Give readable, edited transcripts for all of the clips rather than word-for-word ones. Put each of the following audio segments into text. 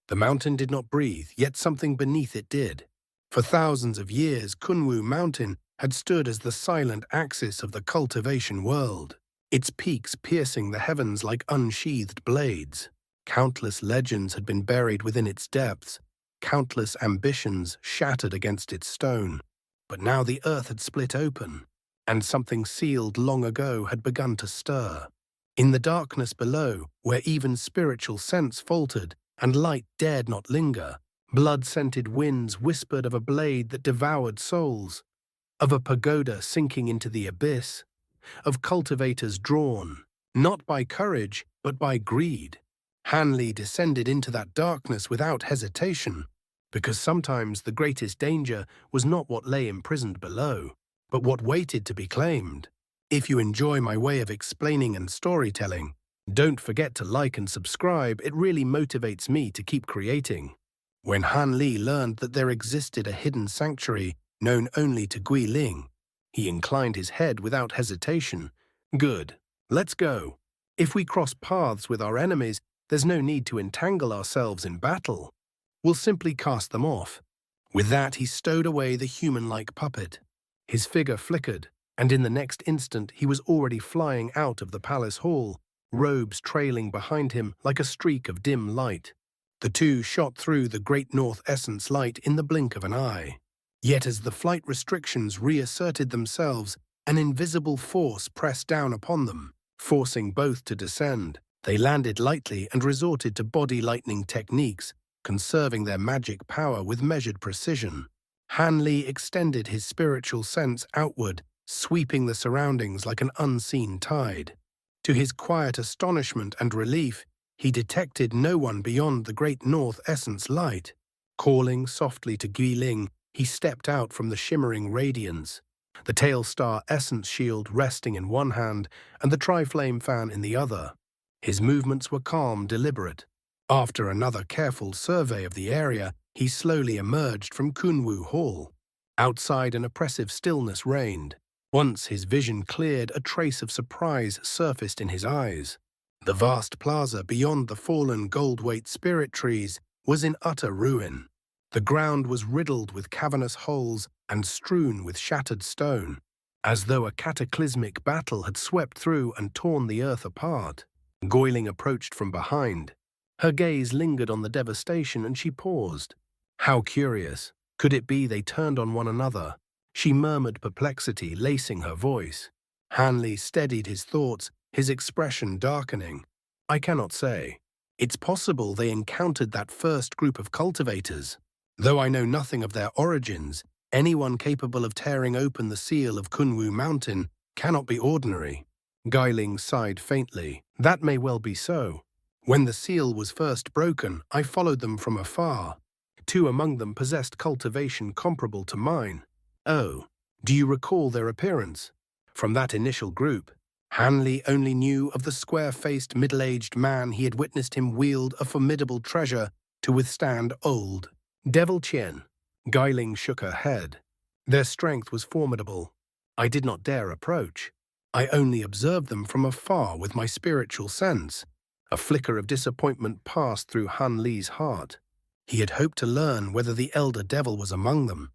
The mountain did not breathe, yet something beneath it did. For thousands of years, Kunwu Mountain had stood as the silent axis of the cultivation world, its peaks piercing the heavens like unsheathed blades. Countless legends had been buried within its depths, countless ambitions shattered against its stone. But now the earth had split open, and something sealed long ago had begun to stir. In the darkness below, where even spiritual sense faltered and light dared not linger, blood-scented winds whispered of a blade that devoured souls, of a pagoda sinking into the abyss, of cultivators drawn, not by courage, but by greed. Hanli descended into that darkness without hesitation, because sometimes the greatest danger was not what lay imprisoned below, but what waited to be claimed. If you enjoy my way of explaining and storytelling, don't forget to like and subscribe. It really motivates me to keep creating. When Han Li learned that there existed a hidden sanctuary known only to Gui Ling, he inclined his head without hesitation. Good. Let's go. If we cross paths with our enemies, there's no need to entangle ourselves in battle. We'll simply cast them off. With that, he stowed away the human-like puppet. His figure flickered, and in the next instant he was already flying out of the palace hall, robes trailing behind him like a streak of dim light. The two shot through the Great North Essence light in the blink of an eye. Yet as the flight restrictions reasserted themselves, an invisible force pressed down upon them, forcing both to descend. They landed lightly and resorted to body lightning techniques, conserving their magic power with measured precision. Han Li extended his spiritual sense outward, sweeping the surroundings like an unseen tide. To his quiet astonishment and relief, he detected no one beyond the Great North Essence light. Calling softly to Gui Ling, he stepped out from the shimmering radiance, the Tail Star Essence shield resting in one hand and the Tri-Flame fan in the other. His movements were calm, deliberate. After another careful survey of the area, he slowly emerged from Kunwu Hall. Outside, an oppressive stillness reigned. Once his vision cleared, a trace of surprise surfaced in his eyes. The vast plaza beyond the fallen gold-weight spirit trees was in utter ruin. The ground was riddled with cavernous holes and strewn with shattered stone, as though a cataclysmic battle had swept through and torn the earth apart. Gui Ling approached from behind. Her gaze lingered on the devastation, and she paused. How curious. Could it be they turned on one another? She murmured, perplexity lacing her voice. Han Li steadied his thoughts, his expression darkening. I cannot say. It's possible they encountered that first group of cultivators. Though I know nothing of their origins, anyone capable of tearing open the seal of Kunwu Mountain cannot be ordinary. Gui Ling sighed faintly. That may well be so. When the seal was first broken, I followed them from afar. Two among them possessed cultivation comparable to mine. Oh, do you recall their appearance? From that initial group, Han Li only knew of the square-faced, middle-aged man he had witnessed him wield a formidable treasure to withstand old Devil Qian. Gui Ling shook her head. Their strength was formidable. I did not dare approach. I only observed them from afar with my spiritual sense. A flicker of disappointment passed through Han Li's heart. He had hoped to learn whether the elder devil was among them,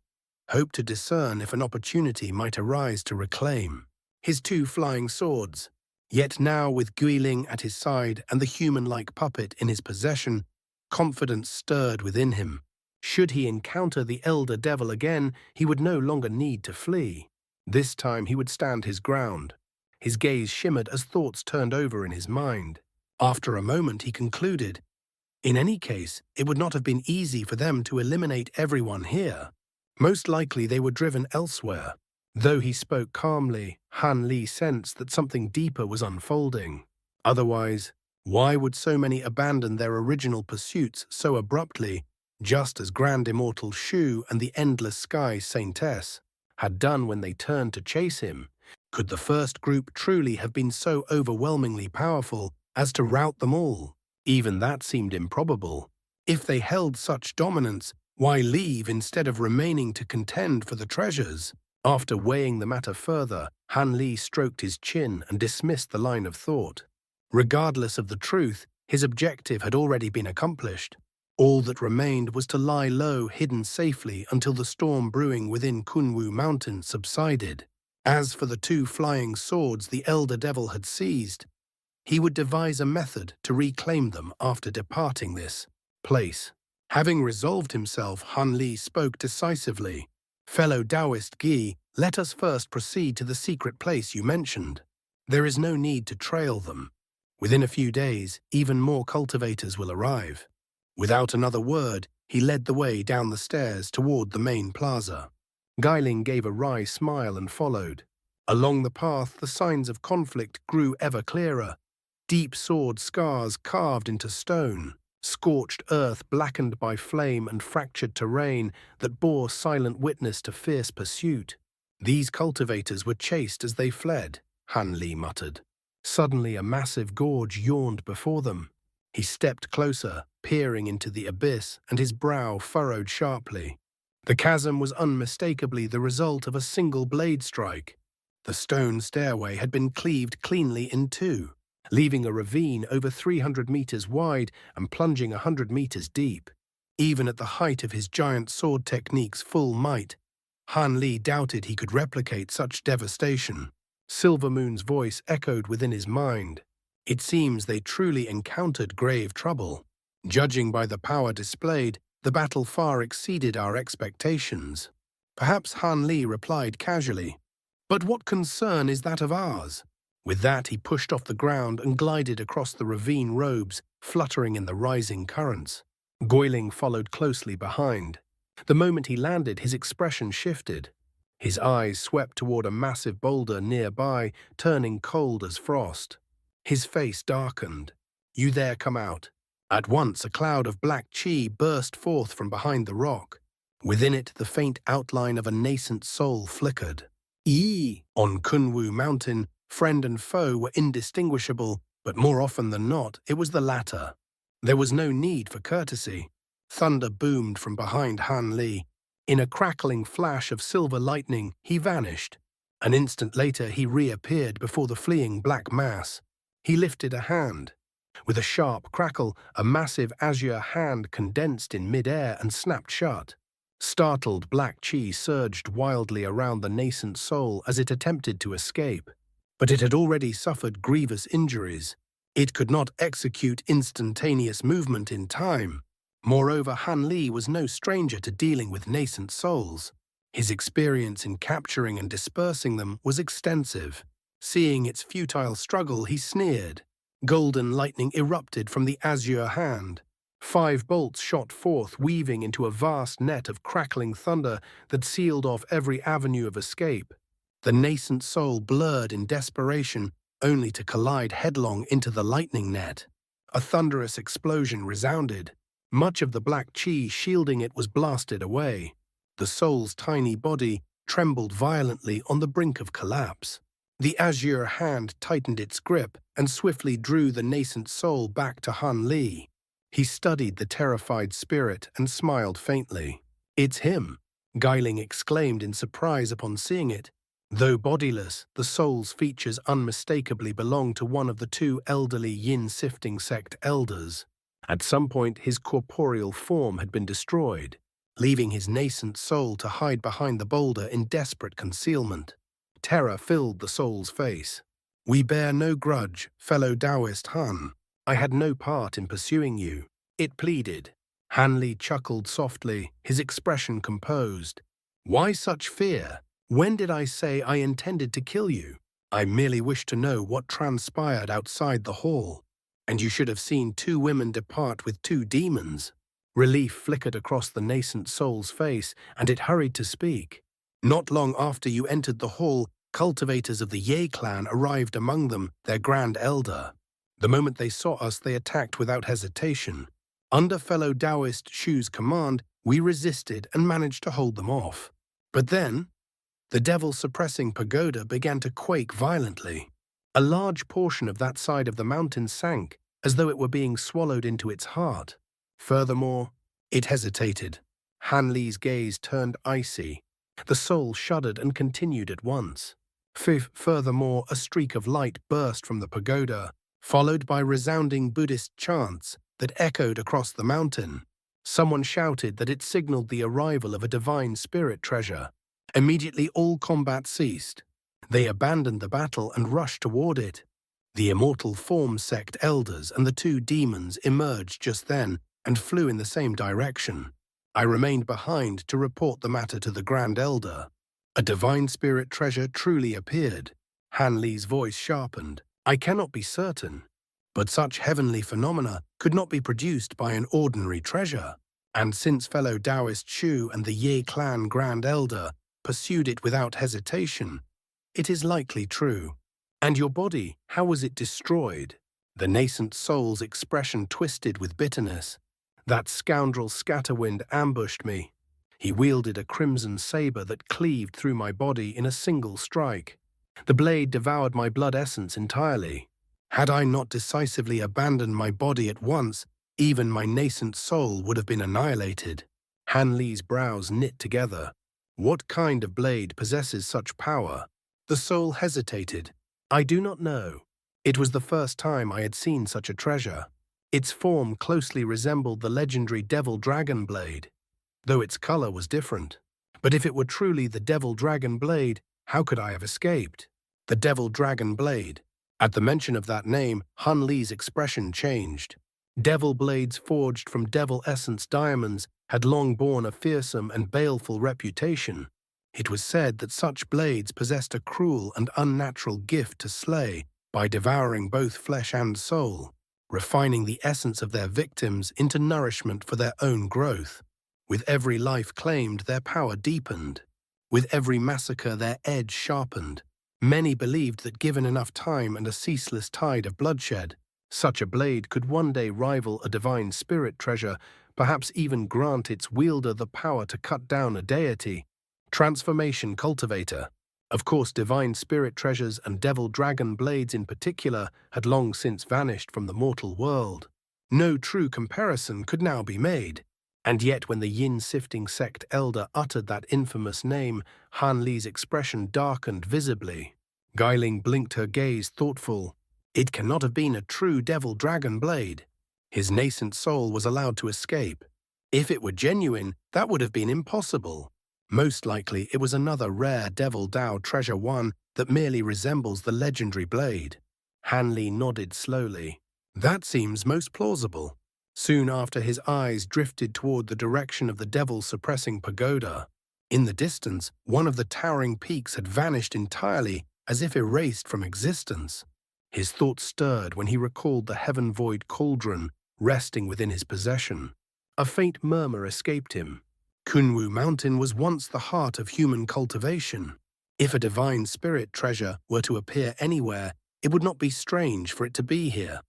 hoped to discern if an opportunity might arise to reclaim his two flying swords. Yet now, with Gui Ling at his side and the human-like puppet in his possession, confidence stirred within him. Should he encounter the elder devil again, he would no longer need to flee. This time he would stand his ground. His gaze shimmered as thoughts turned over in his mind. After a moment he concluded, in any case, it would not have been easy for them to eliminate everyone here. Most likely they were driven elsewhere. Though he spoke calmly, Han Li sensed that something deeper was unfolding. Otherwise, why would so many abandon their original pursuits so abruptly, just as Grand Immortal Shu and the Endless Sky Saintess had done when they turned to chase him? Could the first group truly have been so overwhelmingly powerful as to rout them all? Even that seemed improbable. If they held such dominance, why leave instead of remaining to contend for the treasures? After weighing the matter further, Han Li stroked his chin and dismissed the line of thought. Regardless of the truth, his objective had already been accomplished. All that remained was to lie low, hidden safely until the storm brewing within Kunwu Mountain subsided. As for the two flying swords the elder devil had seized, he would devise a method to reclaim them after departing this place. Having resolved himself, Han Li spoke decisively. "Fellow Taoist Gi, let us first proceed to the secret place you mentioned. There is no need to trail them. Within a few days, even more cultivators will arrive." Without another word, he led the way down the stairs toward the main plaza. Guiling gave a wry smile and followed. Along the path, the signs of conflict grew ever clearer. Deep sword scars carved into stone, scorched earth blackened by flame and fractured terrain that bore silent witness to fierce pursuit. These cultivators were chased as they fled, Han Li muttered. Suddenly a massive gorge yawned before them. He stepped closer, peering into the abyss, and his brow furrowed sharply. The chasm was unmistakably the result of a single blade strike. The stone stairway had been cleaved cleanly in two, leaving a ravine over 300 meters wide and plunging 100 meters deep. Even at the height of his giant sword technique's full might, Han Li doubted he could replicate such devastation. Silvermoon's voice echoed within his mind. It seems they truly encountered grave trouble. Judging by the power displayed, the battle far exceeded our expectations. Perhaps Han Li replied casually, "But what concern is that of ours?" With that, he pushed off the ground and glided across the ravine robes, fluttering in the rising currents. Guiling followed closely behind. The moment he landed, his expression shifted. His eyes swept toward a massive boulder nearby, turning cold as frost. His face darkened. "You there, come out." At once, a cloud of black chi burst forth from behind the rock. Within it, the faint outline of a nascent soul flickered. On Kunwu Mountain, friend and foe were indistinguishable, but more often than not, it was the latter. There was no need for courtesy. Thunder boomed from behind Han Li. In a crackling flash of silver lightning, he vanished. An instant later, he reappeared before the fleeing black mass. He lifted a hand. With a sharp crackle, a massive azure hand condensed in midair and snapped shut. Startled, black chi surged wildly around the nascent soul as it attempted to escape. But it had already suffered grievous injuries. It could not execute instantaneous movement in time. Moreover, Han Li was no stranger to dealing with nascent souls. His experience in capturing and dispersing them was extensive. Seeing its futile struggle, he sneered. Golden lightning erupted from the azure hand. 5 bolts shot forth, weaving into a vast net of crackling thunder that sealed off every avenue of escape. The nascent soul blurred in desperation, only to collide headlong into the lightning net. A thunderous explosion resounded. Much of the black chi shielding it was blasted away. The soul's tiny body trembled violently on the brink of collapse. The azure hand tightened its grip and swiftly drew the nascent soul back to Han Li. He studied the terrified spirit and smiled faintly. "It's him," Guiling exclaimed in surprise upon seeing it. Though bodiless, the soul's features unmistakably belonged to one of the 2 elderly yin-sifting sect elders. At some point, his corporeal form had been destroyed, leaving his nascent soul to hide behind the boulder in desperate concealment. Terror filled the soul's face. "We bear no grudge, fellow Taoist Han. I had no part in pursuing you," it pleaded. Han Li chuckled softly, his expression composed. "Why such fear? When did I say I intended to kill you? I merely wished to know what transpired outside the hall. And you should have seen 2 women depart with 2 demons." Relief flickered across the nascent soul's face, and it hurried to speak. "Not long after you entered the hall, cultivators of the Ye clan arrived, among them their grand elder. The moment they saw us, they attacked without hesitation. Under fellow Taoist Shu's command, we resisted and managed to hold them off. But then, the devil-suppressing Pagoda began to quake violently. A large portion of that side of the mountain sank, as though it were being swallowed into its heart. Furthermore, it hesitated. Han Li's gaze turned icy. The soul shuddered and continued at once. Furthermore, a streak of light burst from the pagoda, followed by resounding Buddhist chants that echoed across the mountain. Someone shouted that it signaled the arrival of a divine spirit treasure. Immediately all combat ceased. They abandoned the battle and rushed toward it. The immortal form sect elders and the two demons emerged just then and flew in the same direction. I remained behind to report the matter to the Grand Elder. A divine spirit treasure truly appeared. Han Li's voice sharpened. I cannot be certain, but such heavenly phenomena could not be produced by an ordinary treasure. And since fellow Taoist Shu and the Ye clan Grand Elder pursued it without hesitation, it is likely true. And your body, how was it destroyed? The nascent soul's expression twisted with bitterness. That scoundrel Scatterwind ambushed me. He wielded a crimson saber that cleaved through my body in a single strike. The blade devoured my blood essence entirely. Had I not decisively abandoned my body at once, even my nascent soul would have been annihilated. Han Li's brows knit together. What kind of blade possesses such power? The soul hesitated. I do not know. It was the first time I had seen such a treasure. Its form closely resembled the legendary Devil Dragon blade, though its color was different. But if it were truly the Devil Dragon blade, how could I have escaped? The Devil Dragon blade. At the mention of that name, Han Li's expression changed. Devil blades forged from devil essence diamonds had long borne a fearsome and baleful reputation. It was said that such blades possessed a cruel and unnatural gift to slay by devouring both flesh and soul, refining the essence of their victims into nourishment for their own growth. With every life claimed, their power deepened. With every massacre, their edge sharpened. Many believed that given enough time and a ceaseless tide of bloodshed, such a blade could one day rival a divine spirit treasure, perhaps even grant its wielder the power to cut down a deity. Transformation cultivator. Of course, divine spirit treasures and devil dragon blades in particular had long since vanished from the mortal world. No true comparison could now be made. And yet when the yin-sifting sect elder uttered that infamous name, Han Li's expression darkened visibly. Guiling blinked her gaze thoughtful. It cannot have been a true devil dragon blade. His nascent soul was allowed to escape. If it were genuine, that would have been impossible. Most likely it was another rare Devil Dao treasure, one that merely resembles the legendary blade. Han Li nodded slowly. That seems most plausible. Soon after, his eyes drifted toward the direction of the devil-suppressing pagoda. In the distance, one of the towering peaks had vanished entirely, as if erased from existence. His thoughts stirred when he recalled the heaven-void cauldron resting within his possession. A faint murmur escaped him. Kunwu Mountain was once the heart of human cultivation. If a divine spirit treasure were to appear anywhere, it would not be strange for it to be here.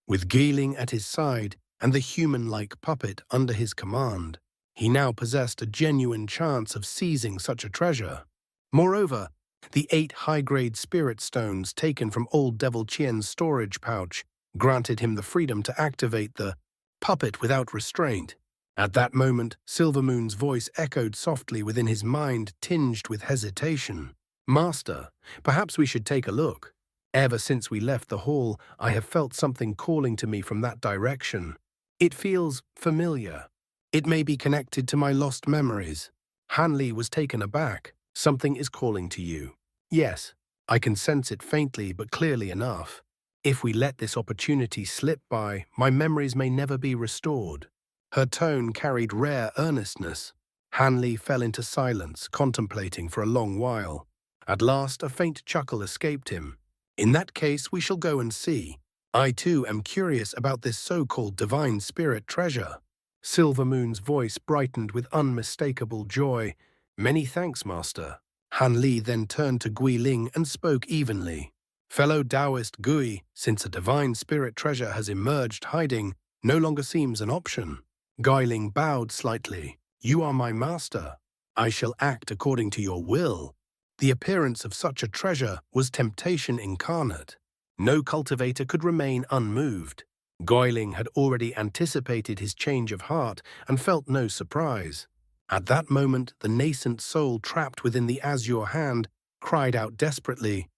With Geeling at his side and the human-like puppet under his command, he now possessed a genuine chance of seizing such a treasure. Moreover, the 8 high-grade spirit stones taken from old Devil Qian's storage pouch granted him the freedom to activate the puppet without restraint. At that moment, Silvermoon's voice echoed softly within his mind, tinged with hesitation. Master, perhaps we should take a look. Ever since we left the hall, I have felt something calling to me from that direction. It feels familiar. It may be connected to my lost memories. Han Li was taken aback. Something is calling to you. Yes, I can sense it faintly but clearly enough. If we let this opportunity slip by, my memories may never be restored. Her tone carried rare earnestness. Han Li fell into silence, contemplating for a long while. At last, a faint chuckle escaped him. In that case, we shall go and see. I too am curious about this so-called divine spirit treasure. Silvermoon's voice brightened with unmistakable joy. Many thanks, Master. Han Li then turned to Gui Ling and spoke evenly. Fellow Taoist Gui, since a divine spirit treasure has emerged, hiding no longer seems an option. Gui Ling bowed slightly. You are my master. I shall act according to your will. The appearance of such a treasure was temptation incarnate. No cultivator could remain unmoved. Gui Ling had already anticipated his change of heart and felt no surprise. At that moment, the nascent soul trapped within the azure hand cried out desperately,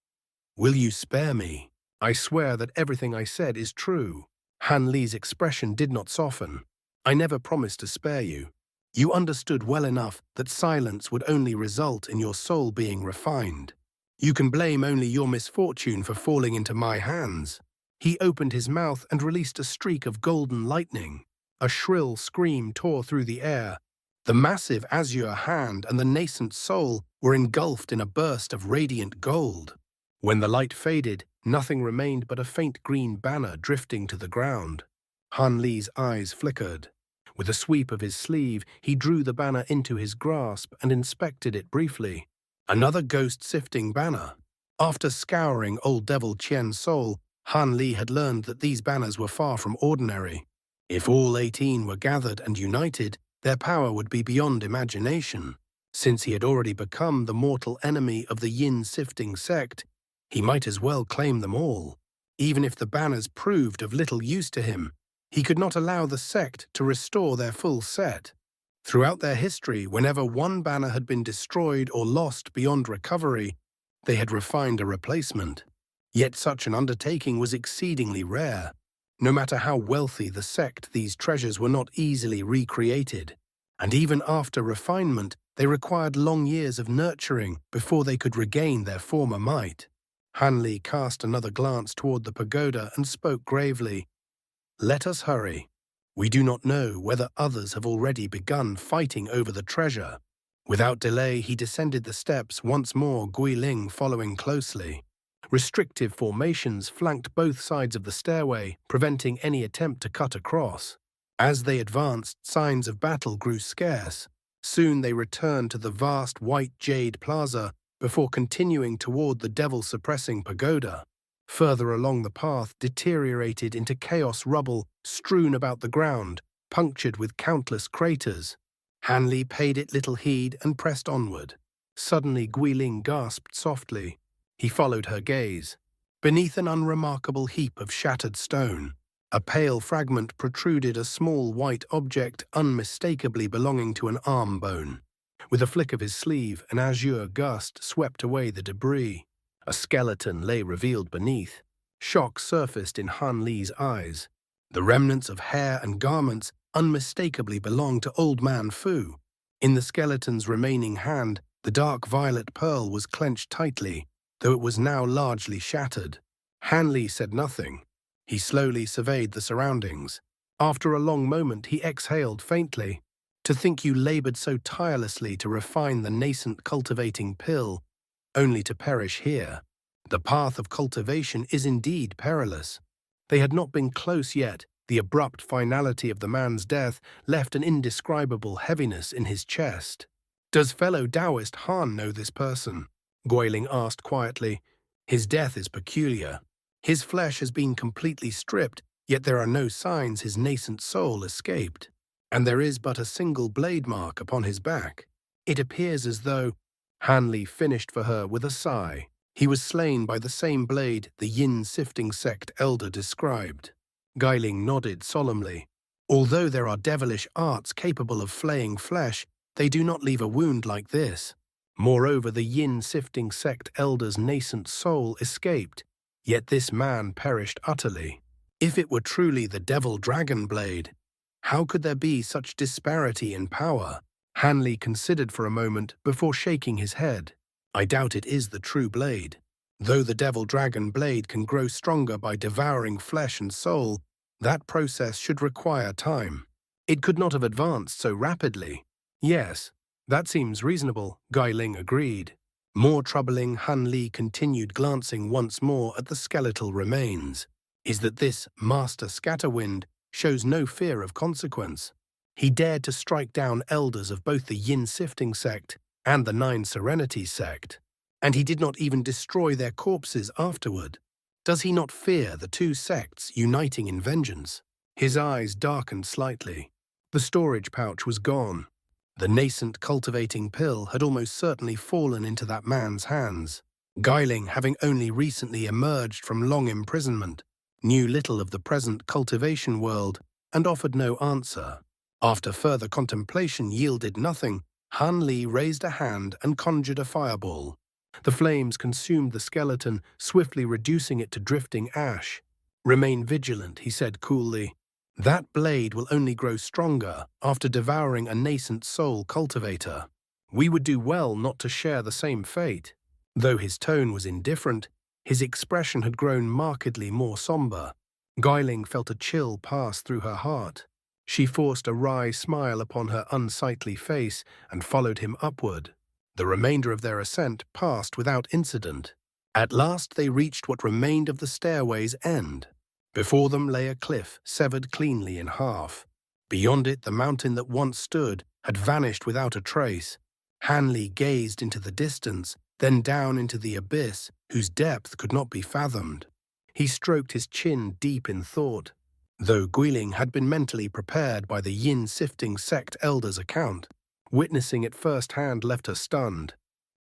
"Will you spare me? I swear that everything I said is true." Han Li's expression did not soften. I never promised to spare you. You understood well enough that silence would only result in your soul being refined. You can blame only your misfortune for falling into my hands." He opened his mouth and released a streak of golden lightning. A shrill scream tore through the air. The massive azure hand and the nascent soul were engulfed in a burst of radiant gold. When the light faded, nothing remained but a faint green banner drifting to the ground. Han Li's eyes flickered. With a sweep of his sleeve, he drew the banner into his grasp and inspected it briefly. Another ghost-sifting banner. After scouring old devil Qian's soul, Han Li had learned that these banners were far from ordinary. If all 18 were gathered and united, their power would be beyond imagination. Since he had already become the mortal enemy of the yin-sifting sect, he might as well claim them all. Even if the banners proved of little use to him, he could not allow the sect to restore their full set. Throughout their history, whenever one banner had been destroyed or lost beyond recovery, they had refined a replacement. Yet such an undertaking was exceedingly rare. No matter how wealthy the sect, these treasures were not easily recreated. And even after refinement, they required long years of nurturing before they could regain their former might. Han Li cast another glance toward the pagoda and spoke gravely. "Let us hurry. We do not know whether others have already begun fighting over the treasure." Without delay, he descended the steps, once more Guiling following closely. Restrictive formations flanked both sides of the stairway, preventing any attempt to cut across. As they advanced, signs of battle grew scarce. Soon they returned to the vast white jade plaza before continuing toward the devil-suppressing pagoda. Further along the path deteriorated into chaos rubble strewn about the ground, punctured with countless craters. Han Li paid it little heed and pressed onward. Suddenly Guiling gasped softly. He followed her gaze. Beneath an unremarkable heap of shattered stone, a pale fragment protruded, a small white object unmistakably belonging to an arm bone. With a flick of his sleeve, an azure gust swept away the debris. A skeleton lay revealed beneath. Shock surfaced in Han Li's eyes. The remnants of hair and garments unmistakably belonged to Old Man Fu. In the skeleton's remaining hand, the dark violet pearl was clenched tightly, though it was now largely shattered. Han Li said nothing. He slowly surveyed the surroundings. After a long moment, he exhaled faintly. "To think you labored so tirelessly to refine the nascent cultivating pill, only to perish here. The path of cultivation is indeed perilous." They had not been close yet. The abrupt finality of the man's death left an indescribable heaviness in his chest. "Does fellow Taoist Han know this person?" Guiling asked quietly. "His death is peculiar. His flesh has been completely stripped, yet there are no signs his nascent soul escaped. And there is but a single blade mark upon his back. It appears as though—" Han Li finished for her with a sigh. He was slain by the same blade the yin-sifting sect elder described. Guiling nodded solemnly. "Although there are devilish arts capable of flaying flesh, they do not leave a wound like this. Moreover, the yin-sifting sect elder's nascent soul escaped, yet this man perished utterly. If it were truly the devil-dragon blade, how could there be such disparity in power?" Han Li considered for a moment before shaking his head. "I doubt it is the true blade. Though the devil-dragon blade can grow stronger by devouring flesh and soul, that process should require time. It could not have advanced so rapidly." "Yes, that seems reasonable," Guiling agreed. More troubling, Han Li continued, glancing once more at the skeletal remains, "is that this Master Scatterwind shows no fear of consequence. He dared to strike down elders of both the yin-sifting sect and the Nine Serenities sect, and he did not even destroy their corpses afterward. Does he not fear the two sects uniting in vengeance?" His eyes darkened slightly. The storage pouch was gone. The nascent cultivating pill had almost certainly fallen into that man's hands. Guiling, having only recently emerged from long imprisonment, knew little of the present cultivation world and offered no answer. After further contemplation yielded nothing, Han Li raised a hand and conjured a fireball. The flames consumed the skeleton, swiftly reducing it to drifting ash. "Remain vigilant," he said coolly. That blade will only grow stronger after devouring a nascent soul cultivator. We would do well not to share the same fate. Though his tone was indifferent, his expression had grown markedly more somber. Guiling felt a chill pass through her heart. She forced a wry smile upon her unsightly face and followed him upward. The remainder of their ascent passed without incident. At last they reached what remained of the stairway's end. Before them lay a cliff severed cleanly in half. Beyond it, the mountain that once stood had vanished without a trace. Hanli gazed into the distance, then down into the abyss, whose depth could not be fathomed. He stroked his chin deep in thought. Though Guiling had been mentally prepared by the yin-sifting sect elder's account, witnessing it firsthand left her stunned.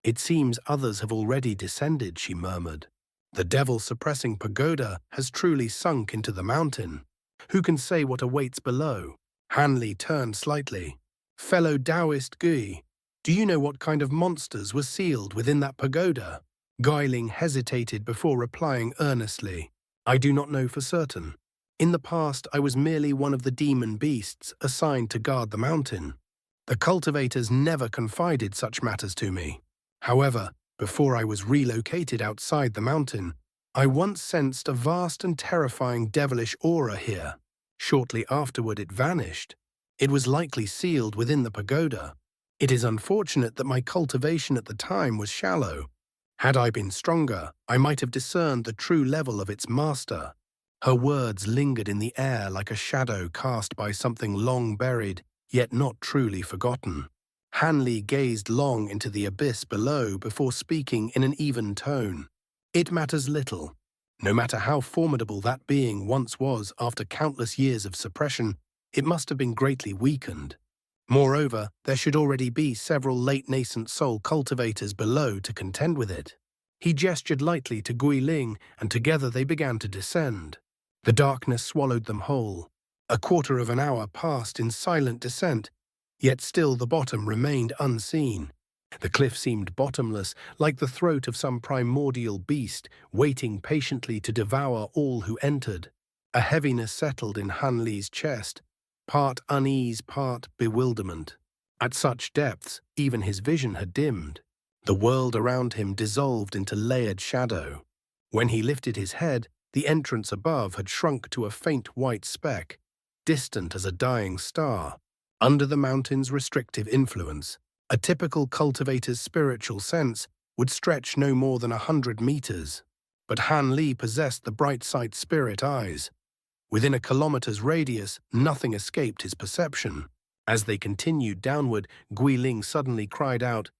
"It seems others have already descended," she murmured. "The devil-suppressing pagoda has truly sunk into the mountain. Who can say what awaits below?" Hanli turned slightly. "Fellow Taoist Gui, do you know what kind of monsters were sealed within that pagoda?" Guiling hesitated before replying earnestly. "I do not know for certain. In the past, I was merely one of the demon beasts assigned to guard the mountain. The cultivators never confided such matters to me. However, before I was relocated outside the mountain, I once sensed a vast and terrifying devilish aura here. Shortly afterward it vanished. It was likely sealed within the pagoda. It is unfortunate that my cultivation at the time was shallow. Had I been stronger, I might have discerned the true level of its master." Her words lingered in the air like a shadow cast by something long buried, yet not truly forgotten. Hanli gazed long into the abyss below before speaking in an even tone. "It matters little. No matter how formidable that being once was after countless years of suppression, it must have been greatly weakened. Moreover, there should already be several late nascent soul cultivators below to contend with it." He gestured lightly to Guiling, and together they began to descend. The darkness swallowed them whole. A quarter of an hour passed in silent descent, yet still the bottom remained unseen. The cliff seemed bottomless, like the throat of some primordial beast, waiting patiently to devour all who entered. A heaviness settled in Hanli's chest, part unease, part bewilderment. At such depths, even his vision had dimmed. The world around him dissolved into layered shadow. When he lifted his head, the entrance above had shrunk to a faint white speck, distant as a dying star. Under the mountain's restrictive influence, a typical cultivator's spiritual sense would stretch no more than 100 meters. But Hanli possessed the bright-sight spirit eyes. Within a kilometer's radius, nothing escaped his perception. As they continued downward, Guiling suddenly cried out,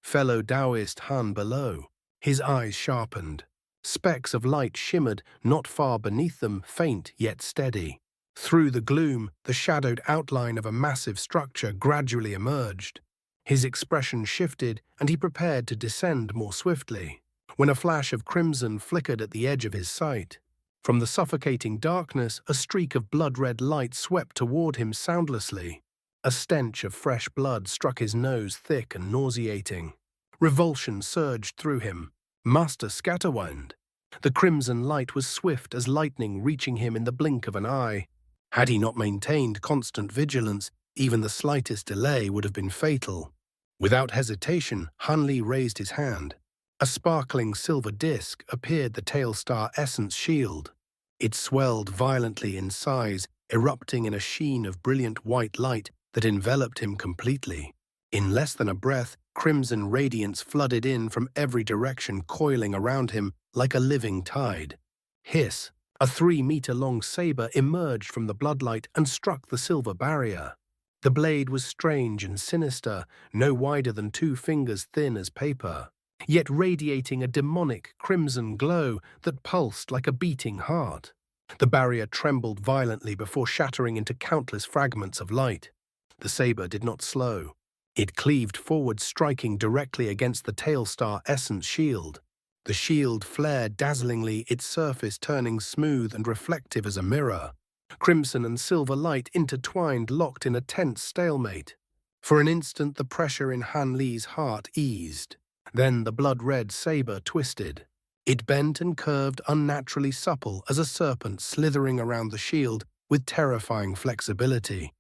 "Fellow Taoist Han below." His eyes sharpened. Specks of light shimmered not far beneath them, faint yet steady. Through the gloom, the shadowed outline of a massive structure gradually emerged. His expression shifted, and he prepared to descend more swiftly, when a flash of crimson flickered at the edge of his sight. From the suffocating darkness, a streak of blood-red light swept toward him soundlessly. A stench of fresh blood struck his nose, thick and nauseating. Revulsion surged through him. Master Scatterwind. The crimson light was swift as lightning, reaching him in the blink of an eye. Had he not maintained constant vigilance, even the slightest delay would have been fatal. Without hesitation, Hanli raised his hand. A sparkling silver disc appeared the Tailstar Essence shield. It swelled violently in size, erupting in a sheen of brilliant white light that enveloped him completely. In less than a breath, crimson radiance flooded in from every direction, coiling around him like a living tide. Hiss! A 3-meter-long saber emerged from the bloodlight and struck the silver barrier. The blade was strange and sinister, no wider than 2 fingers thin as paper, yet radiating a demonic crimson glow that pulsed like a beating heart. The barrier trembled violently before shattering into countless fragments of light. The saber did not slow. It cleaved forward, striking directly against the Tailstar Essence shield. The shield flared dazzlingly, its surface turning smooth and reflective as a mirror. Crimson and silver light intertwined, locked in a tense stalemate. For an instant, the pressure in Hanli's heart eased. Then the blood-red saber twisted. It bent and curved, unnaturally supple as a serpent slithering around the shield, with terrifying flexibility.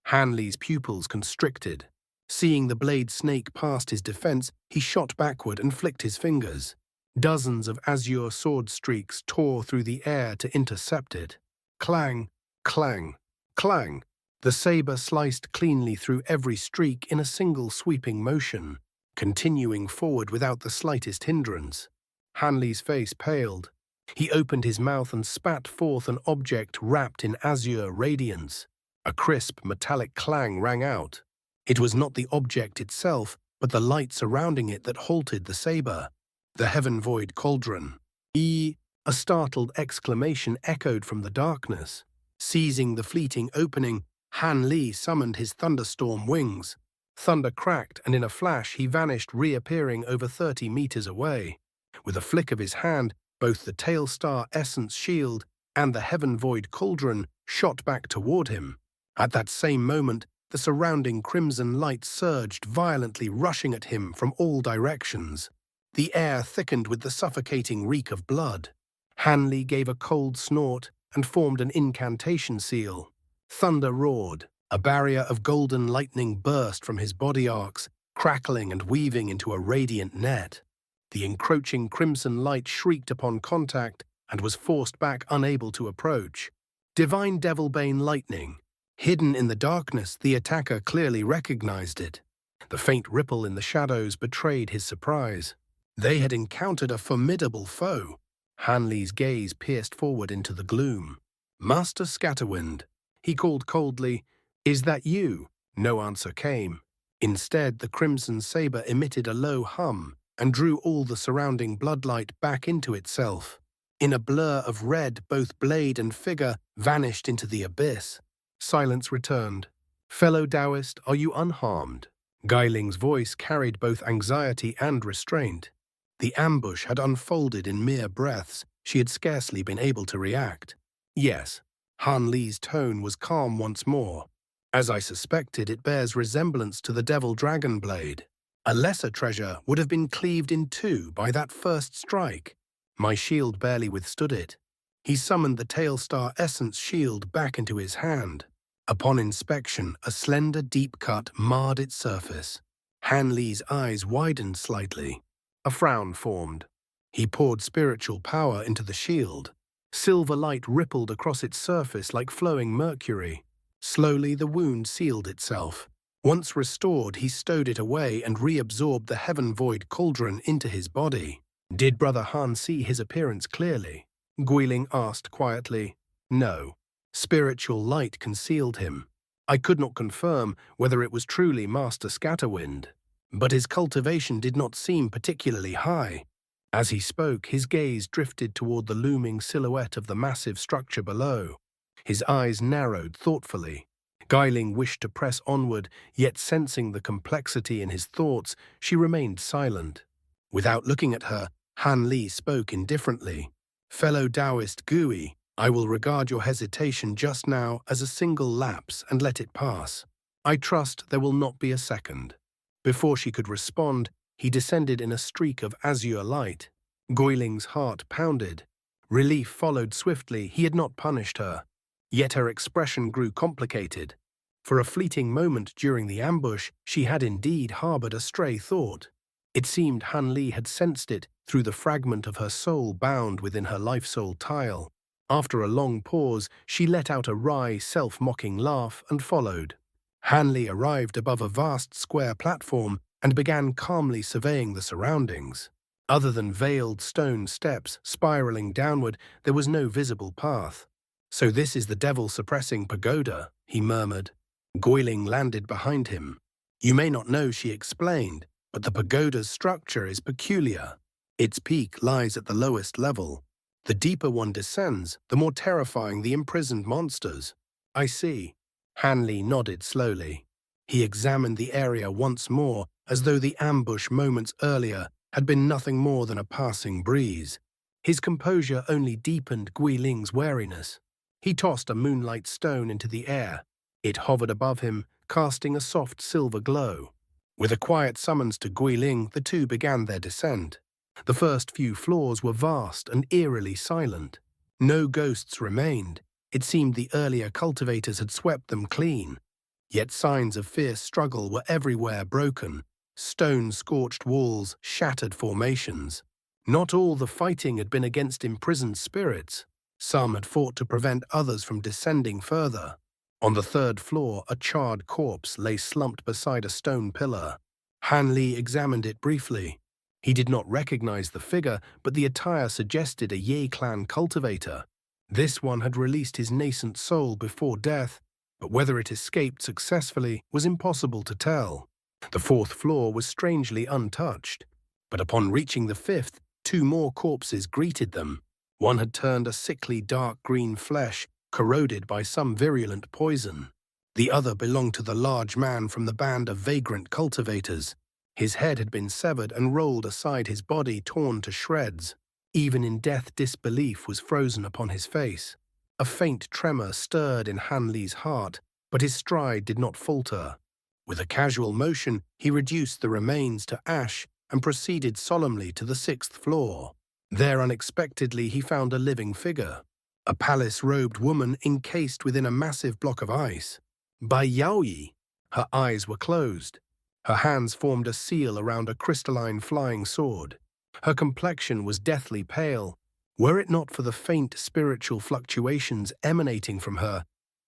Hanley's pupils constricted. Seeing the blade snake past his defense, he shot backward and flicked his fingers. Dozens of azure sword streaks tore through the air to intercept it. Clang, clang, clang. The saber sliced cleanly through every streak in a single sweeping motion, continuing forward without the slightest hindrance. Hanley's face paled. He opened his mouth and spat forth an object wrapped in azure radiance. A crisp, metallic clang rang out. It was not the object itself, but the light surrounding it that halted the saber. The heaven-void cauldron. A startled exclamation echoed from the darkness. Seizing the fleeting opening, Han Li summoned his thunderstorm wings. Thunder cracked, and in a flash he vanished, reappearing over 30 meters away. With a flick of his hand, both the Tailstar Essence Shield and the Heaven-Void Cauldron shot back toward him. At that same moment, the surrounding crimson light surged violently, rushing at him from all directions. The air thickened with the suffocating reek of blood. Hanley gave a cold snort and formed an incantation seal. Thunder roared. A barrier of golden lightning burst from his body arcs, crackling and weaving into a radiant net. The encroaching crimson light shrieked upon contact and was forced back, unable to approach. Divine Devilbane lightning. Hidden in the darkness, the attacker clearly recognized it. The faint ripple in the shadows betrayed his surprise. They had encountered a formidable foe. Hanley's gaze pierced forward into the gloom. "Master Scatterwind," he called coldly. "Is that you?" No answer came. Instead, the crimson saber emitted a low hum and drew all the surrounding bloodlight back into itself. In a blur of red, both blade and figure vanished into the abyss. Silence returned. "Fellow Taoist, are you unharmed?" Guiling's voice carried both anxiety and restraint. The ambush had unfolded in mere breaths. She had scarcely been able to react. "Yes." Han Li's tone was calm once more. "As I suspected, it bears resemblance to the Devil Dragon Blade. A lesser treasure would have been cleaved in two by that first strike. My shield barely withstood it." He summoned the Tailstar Essence Shield back into his hand. Upon inspection, a slender, deep cut marred its surface. Han Li's eyes widened slightly. A frown formed. He poured spiritual power into the shield. Silver light rippled across its surface like flowing mercury. Slowly, the wound sealed itself. Once restored, he stowed it away and reabsorbed the Heaven-Void Cauldron into his body. "Did Brother Han see his appearance clearly?" Guiling asked quietly. "No. Spiritual light concealed him. I could not confirm whether it was truly Master Scatterwind. But his cultivation did not seem particularly high." As he spoke, his gaze drifted toward the looming silhouette of the massive structure below. His eyes narrowed thoughtfully. Guiling wished to press onward, yet sensing the complexity in his thoughts, she remained silent. Without looking at her, Han Li spoke indifferently. "Fellow Taoist Gui, I will regard your hesitation just now as a single lapse and let it pass. I trust there will not be a second." Before she could respond, he descended in a streak of azure light. Guiling's heart pounded. Relief followed swiftly. He had not punished her. Yet her expression grew complicated. For a fleeting moment during the ambush, she had indeed harbored a stray thought. It seemed Han Li had sensed it through the fragment of her soul bound within her life-soul tile. After a long pause, she let out a wry, self-mocking laugh and followed. Han Li arrived above a vast square platform and began calmly surveying the surroundings. Other than veiled stone steps spiraling downward, there was no visible path. "So this is the devil-suppressing pagoda," he murmured. Guiling landed behind him. "You may not know," she explained, "but the pagoda's structure is peculiar. Its peak lies at the lowest level. The deeper one descends, the more terrifying the imprisoned monsters." "I see." Han Li nodded slowly. He examined the area once more, as though the ambush moments earlier had been nothing more than a passing breeze. His composure only deepened Guiling's wariness. He tossed a moonlight stone into the air. It hovered above him, casting a soft silver glow. With a quiet summons to Guiling, the two began their descent. The first few floors were vast and eerily silent. No ghosts remained, It seemed the earlier cultivators had swept them clean. Yet signs of fierce struggle were everywhere: broken, stone-scorched walls, shattered formations. Not all the fighting had been against imprisoned spirits. Some had fought to prevent others from descending further. On the third floor, a charred corpse lay slumped beside a stone pillar. Han Li examined it briefly. He did not recognize the figure, but the attire suggested a Ye clan cultivator. This one had released his nascent soul before death, but whether it escaped successfully was impossible to tell. The fourth floor was strangely untouched, but upon reaching the fifth, two more corpses greeted them. One had turned a sickly dark green flesh, corroded by some virulent poison. The other belonged to the large man from the band of vagrant cultivators. His head had been severed and rolled aside, his body torn to shreds. Even in death, disbelief was frozen upon his face. A faint tremor stirred in Han Li's heart, but his stride did not falter. With a casual motion, he reduced the remains to ash and proceeded solemnly to the sixth floor. There, unexpectedly, he found a living figure, a palace-robed woman encased within a massive block of ice. Bai Yaoyi. Her eyes were closed. Her hands formed a seal around a crystalline flying sword. Her complexion was deathly pale. Were it not for the faint spiritual fluctuations emanating from her,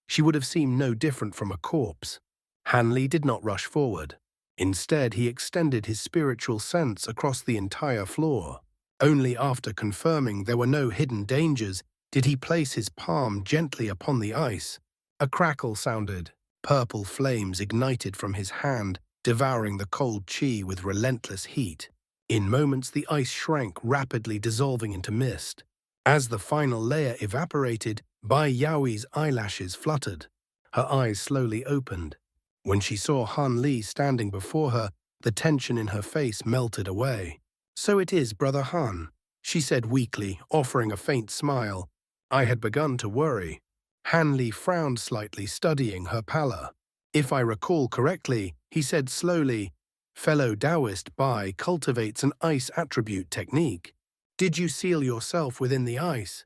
she would have seemed no different from a corpse. Han Li did not rush forward. Instead, he extended his spiritual sense across the entire floor. Only after confirming there were no hidden dangers did he place his palm gently upon the ice. A crackle sounded. Purple flames ignited from his hand, devouring the cold chi with relentless heat. In moments, the ice shrank, rapidly dissolving into mist. As the final layer evaporated, Bai Yaoi's eyelashes fluttered. Her eyes slowly opened. When she saw Han Li standing before her, the tension in her face melted away. "So it is, Brother Han," she said weakly, offering a faint smile. "I had begun to worry." Han Li frowned slightly, studying her pallor. "If I recall correctly," he said slowly, "fellow Taoist Bai cultivates an ice attribute technique. Did you seal yourself within the ice?"